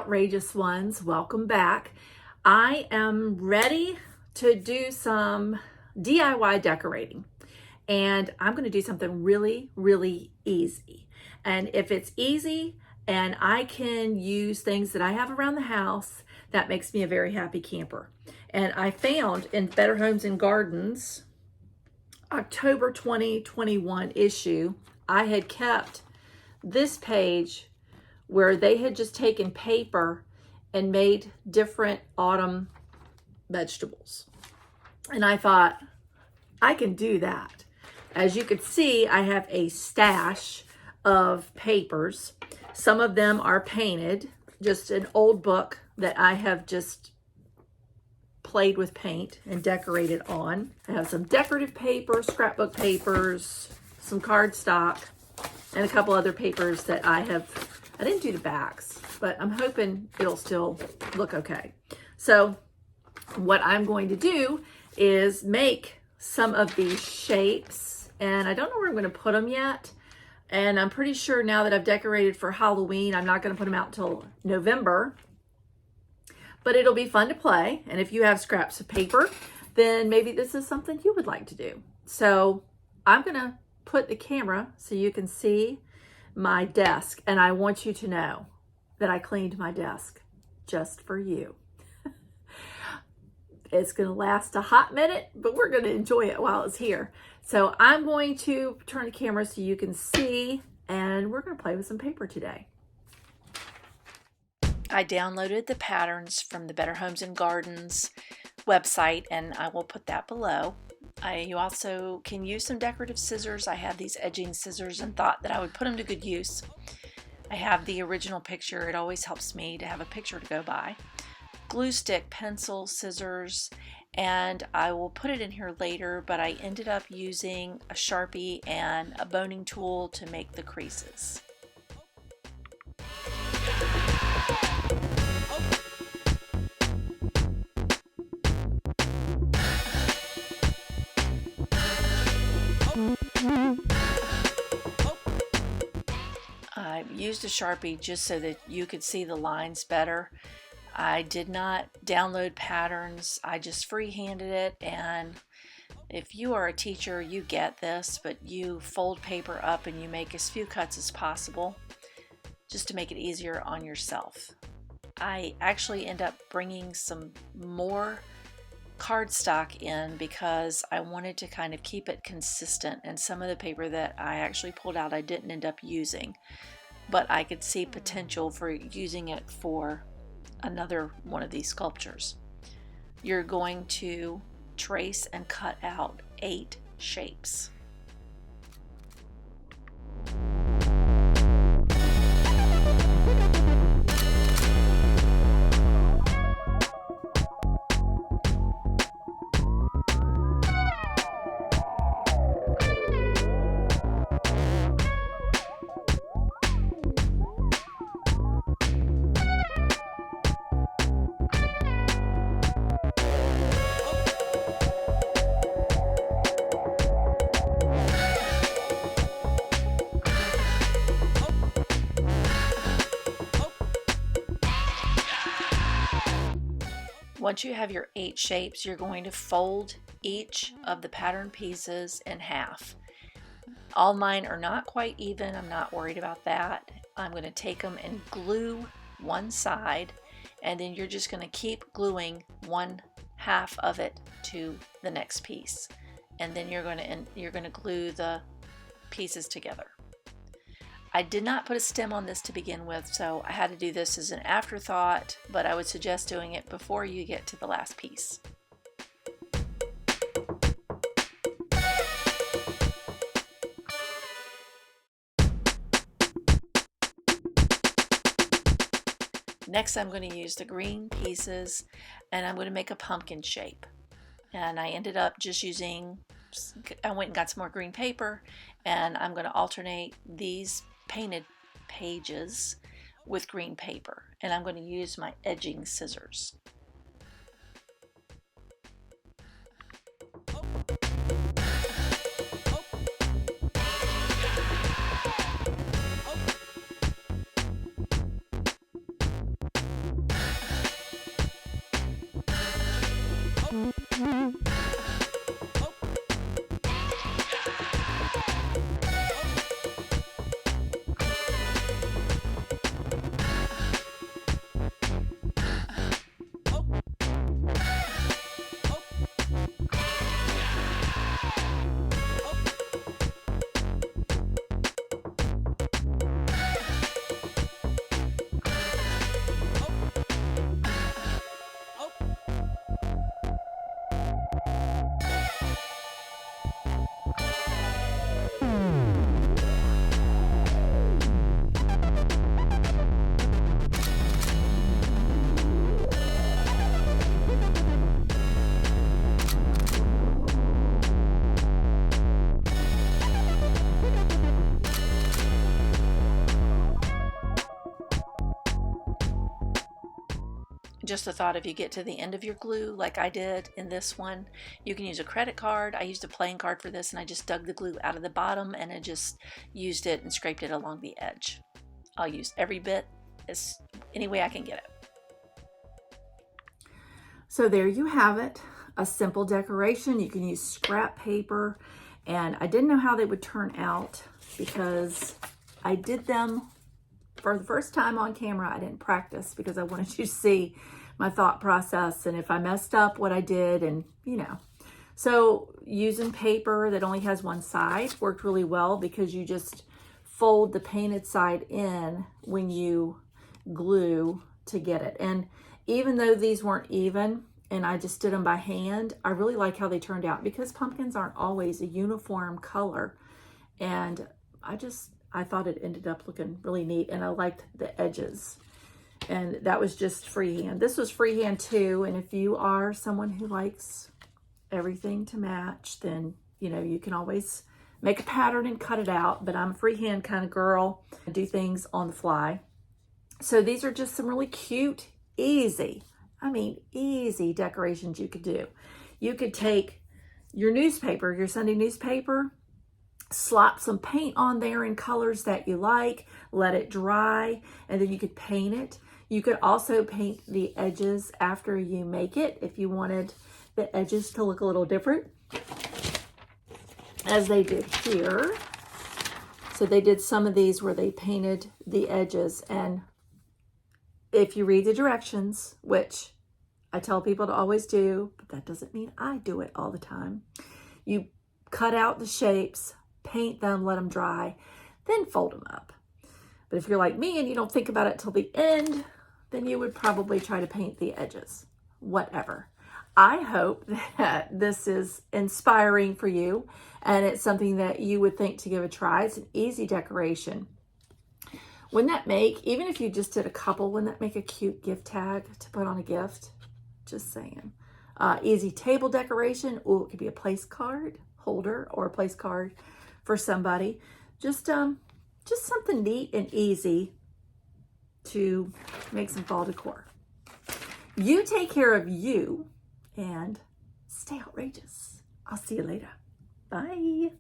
outrageous ones, welcome back. I am ready to do some DIY decorating, and I'm going to do something really easy. And if it's easy and I can use things that I have around the house, that makes me a very happy camper. And I found in Better Homes and Gardens October 2021 issue, I had kept this page where they had just taken paper and made different autumn vegetables. And I thought, I can do that. As you can see, I have a stash of papers. Some of them are painted, just an old book that I have just played with paint and decorated on. I have some decorative paper, scrapbook papers, some cardstock, and a couple other papers that I didn't do the backs, but I'm hoping it'll still look okay. So what I'm going to do is make some of these shapes, and I don't know where I'm going to put them yet. And I'm pretty sure now that I've decorated for Halloween, I'm not going to put them out until November, but it'll be fun to play. And if you have scraps of paper, then maybe this is something you would like to do. So I'm going to put the camera so you can see my desk, and I want you to know that I cleaned my desk just for you. It's going to last a hot minute, but we're going to enjoy it while it's here. So I'm going to turn the camera so you can see, and we're going to play with some paper today. I downloaded the patterns from the Better Homes and Gardens website, and I will put that below. You also can use some decorative scissors. I have these edging scissors and thought that I would put them to good use. I have the original picture. It always helps me to have a picture to go by. Glue stick, pencil, scissors, and I will put it in here later, but I ended up using a Sharpie and a boning tool to make the creases. I used a Sharpie just so that you could see the lines better. I did not download patterns. I just freehanded it, and if you are a teacher, you get this, but you fold paper up and you make as few cuts as possible just to make it easier on yourself. I actually end up bringing some more cardstock in because I wanted to kind of keep it consistent, and some of the paper that I actually pulled out I didn't end up using, but I could see potential for using it for another one of these sculptures. You're going to trace and cut out 8 shapes. Once you have your 8 shapes, you're going to fold each of the pattern pieces in half. All mine are not quite even. I'm not worried about that. I'm going to take them and glue one side, and then you're just going to keep gluing one half of it to the next piece, and then you're going to glue the pieces together. I did not put a stem on this to begin with, so I had to do this as an afterthought, but I would suggest doing it before you get to the last piece. Next, I'm going to use the green pieces, and I'm going to make a pumpkin shape. And I ended up just I went and got some more green paper, and I'm going to alternate these painted pages with green paper, and I'm going to use my edging scissors. Just a thought, if you get to the end of your glue like I did in this one, you can use a credit card. I used a playing card for this, and I just dug the glue out of the bottom and I just used it and scraped it along the edge. I'll use every bit as any way I can get it. So there you have it, a simple decoration. You can use scrap paper, and I didn't know how they would turn out because I did them for the first time on camera. I didn't practice because I wanted you to see my thought process and if I messed up what I did, and So using paper that only has one side worked really well because you just fold the painted side in when you glue to get it. And even though these weren't even and I just did them by hand, I really like how they turned out because pumpkins aren't always a uniform color. And I thought it ended up looking really neat, and I liked the edges. And that was just freehand. This was freehand too, and if you are someone who likes everything to match, then you can always make a pattern and cut it out, but I'm a freehand kind of girl. I do things on the fly. So these are just some really cute, easy decorations you could do. You could take your newspaper, your Sunday newspaper, slap some paint on there in colors that you like, let it dry, and then you could paint it. You could also paint the edges after you make it if you wanted the edges to look a little different, as they did here. So they did some of these where they painted the edges, and if you read the directions, which I tell people to always do, but that doesn't mean I do it all the time, you cut out the shapes, paint them, let them dry, then fold them up. But if you're like me and you don't think about it till the end, then you would probably try to paint the edges. Whatever. I hope that this is inspiring for you and it's something that you would think to give a try. It's an easy decoration. Wouldn't that make, even if you just did a couple, wouldn't that make a cute gift tag to put on a gift? Just saying. Easy table decoration. Oh, it could be a place card holder or a place card for somebody. Just something neat and easy to make some fall decor. You take care of you and stay outrageous. I'll see you later. Bye.